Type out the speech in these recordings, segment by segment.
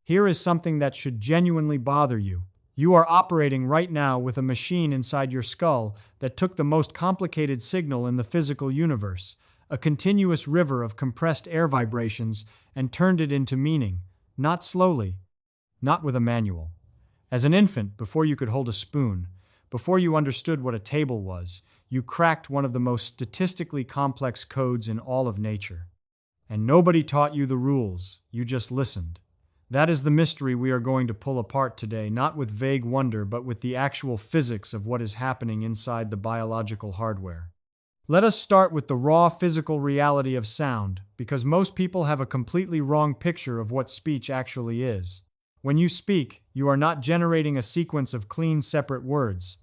Here is something that should genuinely bother you. You are operating right now with a machine inside your skull that took the most complicated signal in the physical universe, a continuous river of compressed air vibrations, and turned it into meaning, not slowly, not with a manual. As an infant, before you could hold a spoon, before you understood what a table was, you cracked one of the most statistically complex codes in all of nature. And nobody taught you the rules, you just listened. That is the mystery we are going to pull apart today, not with vague wonder, but with the actual physics of what is happening inside the biological hardware. Let us start with the raw physical reality of sound, because most people have a completely wrong picture of what speech actually is. When you speak, you are not generating a sequence of clean, separate words.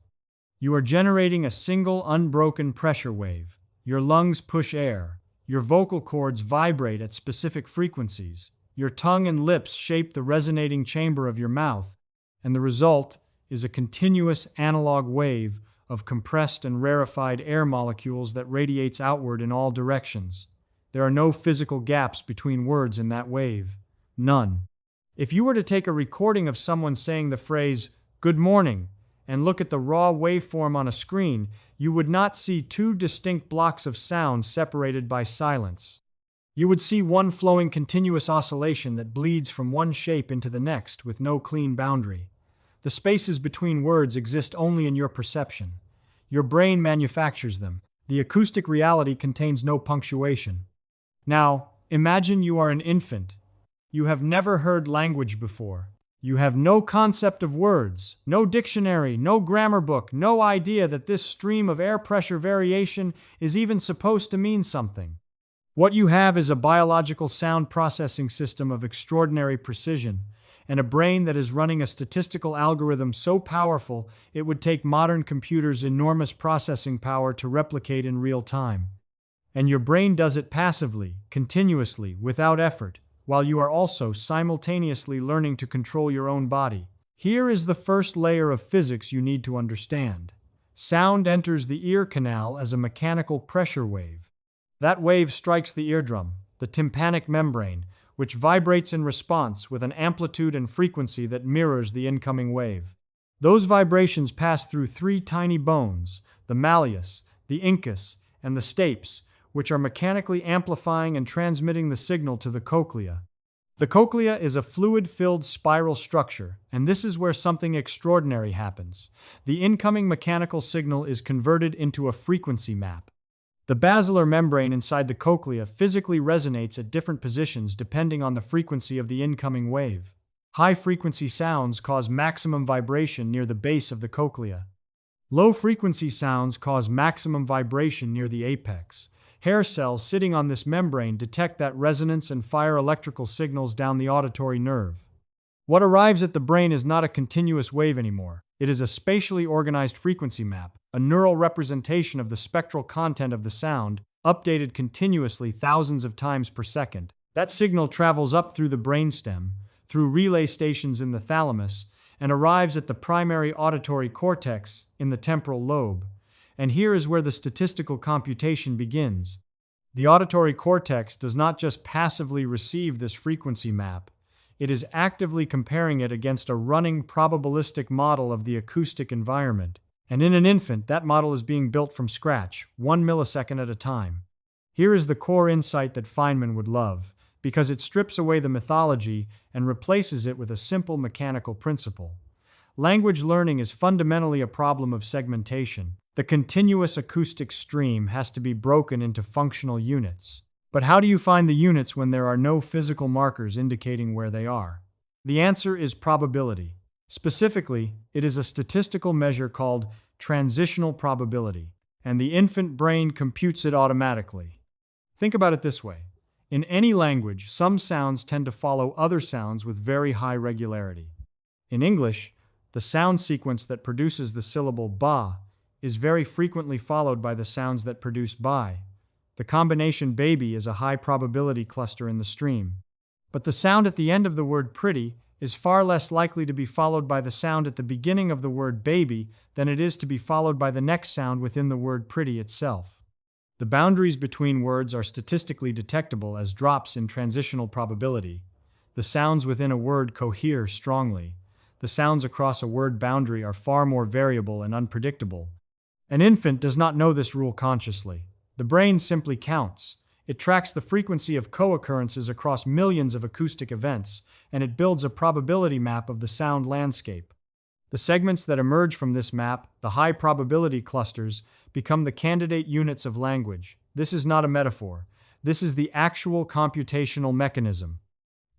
You are generating a single, unbroken pressure wave. Your lungs push air. Your vocal cords vibrate at specific frequencies. Your tongue and lips shape the resonating chamber of your mouth, and the result is a continuous analog wave of compressed and rarefied air molecules that radiates outward in all directions. There are no physical gaps between words in that wave. None. If you were to take a recording of someone saying the phrase, "Good morning," and look at the raw waveform on a screen, you would not see two distinct blocks of sound separated by silence. You would see one flowing continuous oscillation that bleeds from one shape into the next with no clean boundary. The spaces between words exist only in your perception. Your brain manufactures them. The acoustic reality contains no punctuation. Now, imagine you are an infant. You have never heard language before. You have no concept of words, no dictionary, no grammar book, no idea that this stream of air pressure variation is even supposed to mean something. What you have is a biological sound processing system of extraordinary precision, and a brain that is running a statistical algorithm so powerful it would take modern computers enormous processing power to replicate in real time. And your brain does it passively, continuously, without effort, while you are also simultaneously learning to control your own body. Here is the first layer of physics you need to understand. Sound enters the ear canal as a mechanical pressure wave. That wave strikes the eardrum, the tympanic membrane, which vibrates in response with an amplitude and frequency that mirrors the incoming wave. Those vibrations pass through three tiny bones, the malleus, the incus, and the stapes, which are mechanically amplifying and transmitting the signal to the cochlea. The cochlea is a fluid-filled spiral structure, and this is where something extraordinary happens. The incoming mechanical signal is converted into a frequency map. The basilar membrane inside the cochlea physically resonates at different positions depending on the frequency of the incoming wave. High-frequency sounds cause maximum vibration near the base of the cochlea. Low-frequency sounds cause maximum vibration near the apex. Hair cells sitting on this membrane detect that resonance and fire electrical signals down the auditory nerve. What arrives at the brain is not a continuous wave anymore. It is a spatially organized frequency map, a neural representation of the spectral content of the sound, updated continuously thousands of times per second. That signal travels up through the brainstem, through relay stations in the thalamus, and arrives at the primary auditory cortex in the temporal lobe. And here is where the statistical computation begins. The auditory cortex does not just passively receive this frequency map, it is actively comparing it against a running probabilistic model of the acoustic environment. And in an infant, that model is being built from scratch, 1 millisecond at a time. Here is the core insight that Feynman would love, because it strips away the mythology and replaces it with a simple mechanical principle. Language learning is fundamentally a problem of segmentation. The continuous acoustic stream has to be broken into functional units. But how do you find the units when there are no physical markers indicating where they are? The answer is probability. Specifically, it is a statistical measure called transitional probability, and the infant brain computes it automatically. Think about it this way. In any language, some sounds tend to follow other sounds with very high regularity. In English, the sound sequence that produces the syllable ba is very frequently followed by the sounds that produce by. The combination baby is a high probability cluster in the stream. But the sound at the end of the word pretty is far less likely to be followed by the sound at the beginning of the word baby than it is to be followed by the next sound within the word pretty itself. The boundaries between words are statistically detectable as drops in transitional probability. The sounds within a word cohere strongly. The sounds across a word boundary are far more variable and unpredictable. An infant does not know this rule consciously. The brain simply counts. It tracks the frequency of co-occurrences across millions of acoustic events, and it builds a probability map of the sound landscape. The segments that emerge from this map, the high probability clusters, become the candidate units of language. This is not a metaphor. This is the actual computational mechanism.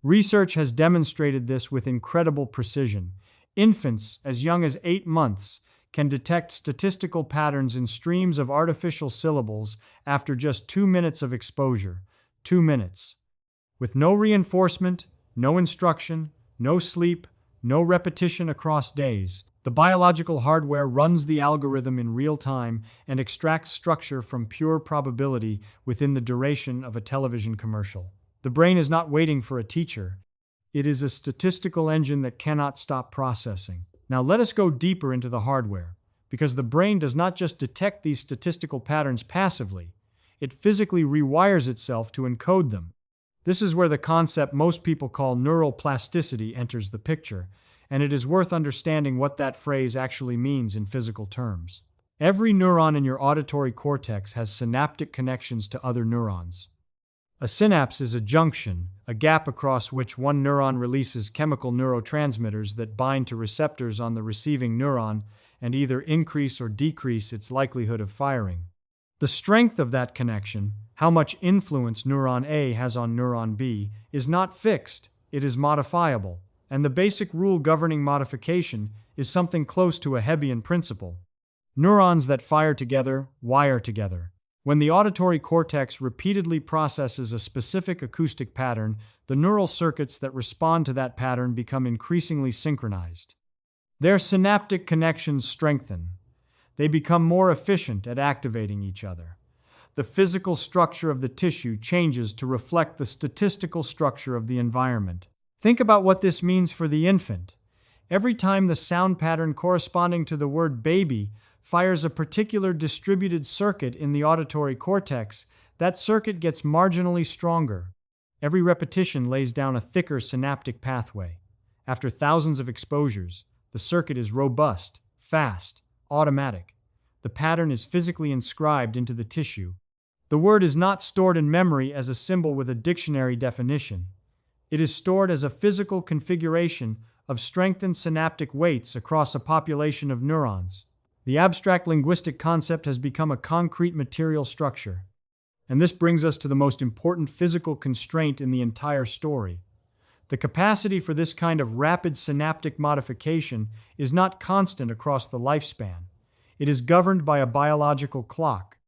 Research has demonstrated this with incredible precision. Infants, as young as 8 months, can detect statistical patterns in streams of artificial syllables after just 2 minutes of exposure. 2 minutes. With no reinforcement, no instruction, no sleep, no repetition across days, the biological hardware runs the algorithm in real time and extracts structure from pure probability within the duration of a television commercial. The brain is not waiting for a teacher. It is a statistical engine that cannot stop processing. Now let us go deeper into the hardware, because the brain does not just detect these statistical patterns passively, it physically rewires itself to encode them. This is where the concept most people call neural plasticity enters the picture, and it is worth understanding what that phrase actually means in physical terms. Every neuron in your auditory cortex has synaptic connections to other neurons. A synapse is a junction, a gap across which one neuron releases chemical neurotransmitters that bind to receptors on the receiving neuron and either increase or decrease its likelihood of firing. The strength of that connection, how much influence neuron A has on neuron B, is not fixed, it is modifiable, and the basic rule governing modification is something close to a Hebbian principle. Neurons that fire together wire together. When the auditory cortex repeatedly processes a specific acoustic pattern, the neural circuits that respond to that pattern become increasingly synchronized. Their synaptic connections strengthen. They become more efficient at activating each other. The physical structure of the tissue changes to reflect the statistical structure of the environment. Think about what this means for the infant. Every time the sound pattern corresponding to the word baby fires a particular distributed circuit in the auditory cortex, that circuit gets marginally stronger. Every repetition lays down a thicker synaptic pathway. After thousands of exposures, the circuit is robust, fast, automatic. The pattern is physically inscribed into the tissue. The word is not stored in memory as a symbol with a dictionary definition. It is stored as a physical configuration of strengthened synaptic weights across a population of neurons. The abstract linguistic concept has become a concrete material structure. And this brings us to the most important physical constraint in the entire story. The capacity for this kind of rapid synaptic modification is not constant across the lifespan. It is governed by a biological clock.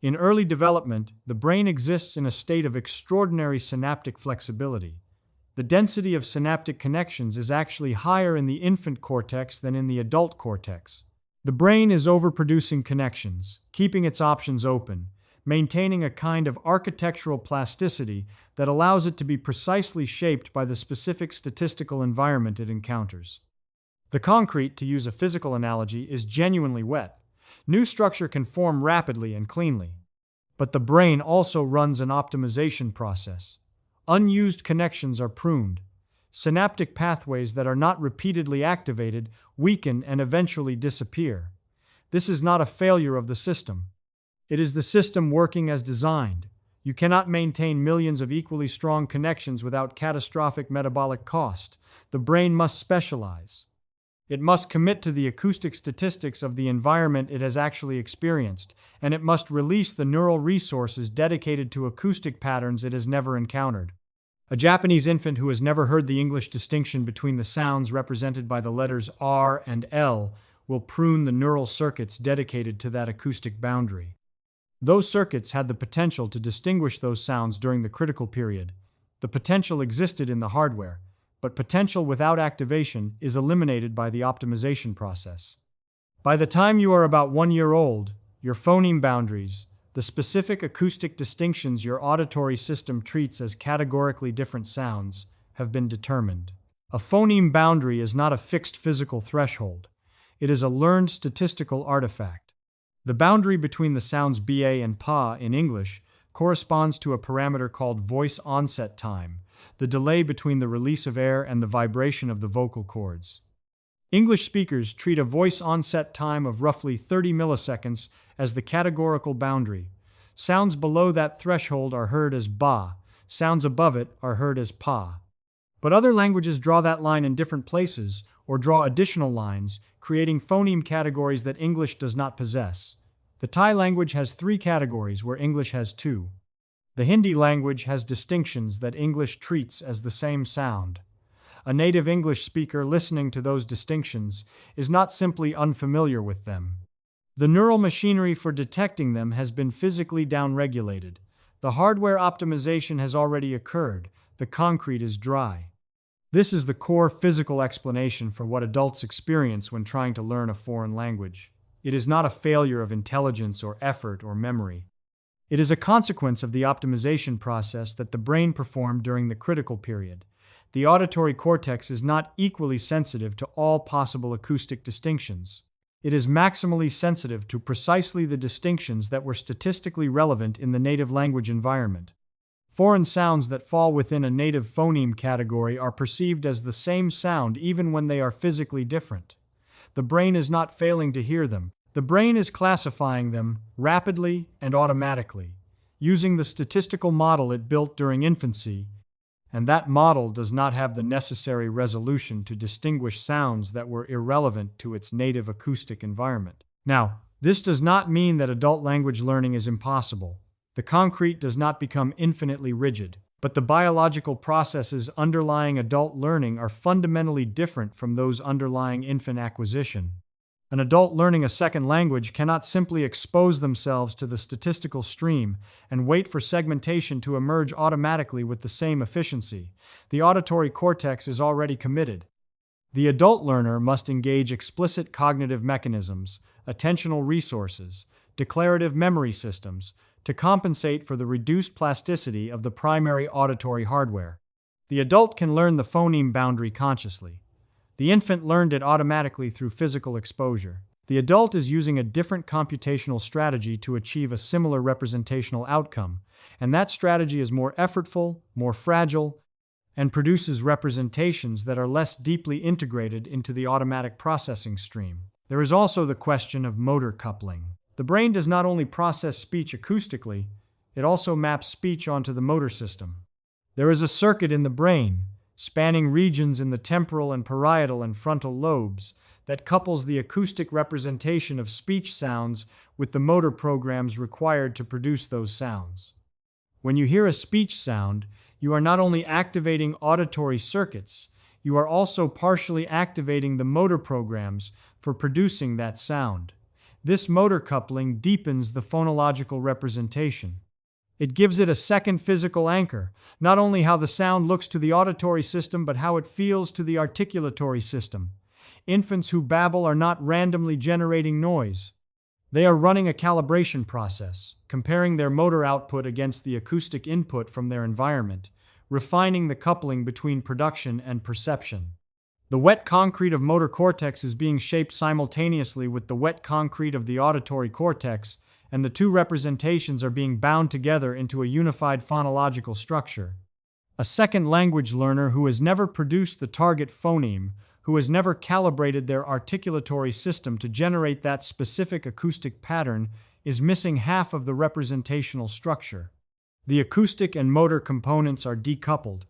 In early development, the brain exists in a state of extraordinary synaptic flexibility. The density of synaptic connections is actually higher in the infant cortex than in the adult cortex. The brain is overproducing connections, keeping its options open, maintaining a kind of architectural plasticity that allows it to be precisely shaped by the specific statistical environment it encounters. The concrete, to use a physical analogy, is genuinely wet. New structure can form rapidly and cleanly. But the brain also runs an optimization process. Unused connections are pruned. Synaptic pathways that are not repeatedly activated weaken and eventually disappear. This is not a failure of the system. It is the system working as designed. You cannot maintain millions of equally strong connections without catastrophic metabolic cost. The brain must specialize. It must commit to the acoustic statistics of the environment it has actually experienced, and it must release the neural resources dedicated to acoustic patterns it has never encountered. A Japanese infant who has never heard the English distinction between the sounds represented by the letters R and L will prune the neural circuits dedicated to that acoustic boundary. Those circuits had the potential to distinguish those sounds during the critical period. The potential existed in the hardware, but potential without activation is eliminated by the optimization process. By the time you are about 1 year old, your phoneme boundaries, the specific acoustic distinctions your auditory system treats as categorically different sounds, have been determined. A phoneme boundary is not a fixed physical threshold. It is a learned statistical artifact. The boundary between the sounds ba and pa in English corresponds to a parameter called voice onset time, the delay between the release of air and the vibration of the vocal cords. English speakers treat a voice onset time of roughly 30 milliseconds as the categorical boundary. Sounds below that threshold are heard as ba, sounds above it are heard as pa. But other languages draw that line in different places or draw additional lines, creating phoneme categories that English does not possess. The Thai language has 3 categories where English has 2. The Hindi language has distinctions that English treats as the same sound. A native English speaker listening to those distinctions is not simply unfamiliar with them. The neural machinery for detecting them has been physically downregulated. The hardware optimization has already occurred. The concrete is dry. This is the core physical explanation for what adults experience when trying to learn a foreign language. It is not a failure of intelligence or effort or memory. It is a consequence of the optimization process that the brain performed during the critical period. The auditory cortex is not equally sensitive to all possible acoustic distinctions. It is maximally sensitive to precisely the distinctions that were statistically relevant in the native language environment. Foreign sounds that fall within a native phoneme category are perceived as the same sound even when they are physically different. The brain is not failing to hear them. The brain is classifying them rapidly and automatically, using the statistical model it built during infancy, and that model does not have the necessary resolution to distinguish sounds that were irrelevant to its native acoustic environment. Now, this does not mean that adult language learning is impossible. The concrete does not become infinitely rigid, but the biological processes underlying adult learning are fundamentally different from those underlying infant acquisition. An adult learning a second language cannot simply expose themselves to the statistical stream and wait for segmentation to emerge automatically with the same efficiency. The auditory cortex is already committed. The adult learner must engage explicit cognitive mechanisms, attentional resources, declarative memory systems, to compensate for the reduced plasticity of the primary auditory hardware. The adult can learn the phoneme boundary consciously. The infant learned it automatically through physical exposure. The adult is using a different computational strategy to achieve a similar representational outcome, and that strategy is more effortful, more fragile, and produces representations that are less deeply integrated into the automatic processing stream. There is also the question of motor coupling. The brain does not only process speech acoustically, it also maps speech onto the motor system. There is a circuit in the brain, spanning regions in the temporal and parietal and frontal lobes, that couples the acoustic representation of speech sounds with the motor programs required to produce those sounds. When you hear a speech sound, you are not only activating auditory circuits, you are also partially activating the motor programs for producing that sound. This motor coupling deepens the phonological representation. It gives it a second physical anchor, not only how the sound looks to the auditory system, but how it feels to the articulatory system. Infants who babble are not randomly generating noise. They are running a calibration process, comparing their motor output against the acoustic input from their environment, refining the coupling between production and perception. The wet concrete of motor cortex is being shaped simultaneously with the wet concrete of the auditory cortex, and the two representations are being bound together into a unified phonological structure. A second language learner who has never produced the target phoneme, who has never calibrated their articulatory system to generate that specific acoustic pattern, is missing half of the representational structure. The acoustic and motor components are decoupled.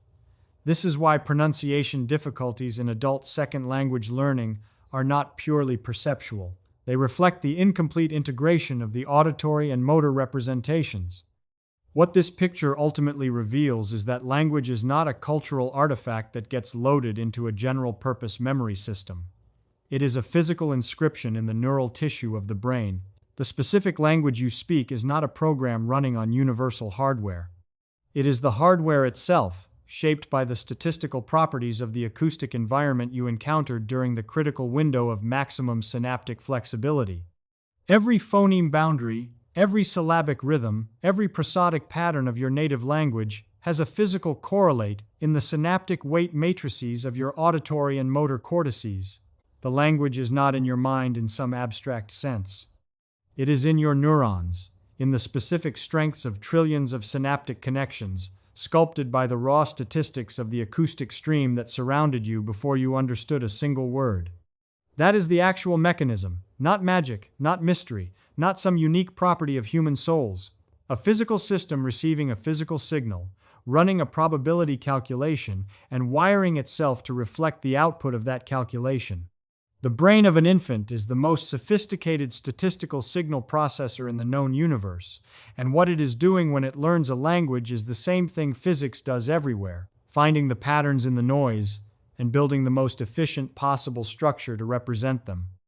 This is why pronunciation difficulties in adult second language learning are not purely perceptual. They reflect the incomplete integration of the auditory and motor representations. What this picture ultimately reveals is that language is not a cultural artifact that gets loaded into a general-purpose memory system. It is a physical inscription in the neural tissue of the brain. The specific language you speak is not a program running on universal hardware. It is the hardware itself, shaped by the statistical properties of the acoustic environment you encountered during the critical window of maximum synaptic flexibility. Every phoneme boundary, every syllabic rhythm, every prosodic pattern of your native language has a physical correlate in the synaptic weight matrices of your auditory and motor cortices. The language is not in your mind in some abstract sense. It is in your neurons, in the specific strengths of trillions of synaptic connections, sculpted by the raw statistics of the acoustic stream that surrounded you before you understood a single word. That is the actual mechanism, not magic, not mystery, not some unique property of human souls. A physical system receiving a physical signal, running a probability calculation, and wiring itself to reflect the output of that calculation. The brain of an infant is the most sophisticated statistical signal processor in the known universe, and what it is doing when it learns a language is the same thing physics does everywhere, finding the patterns in the noise and building the most efficient possible structure to represent them.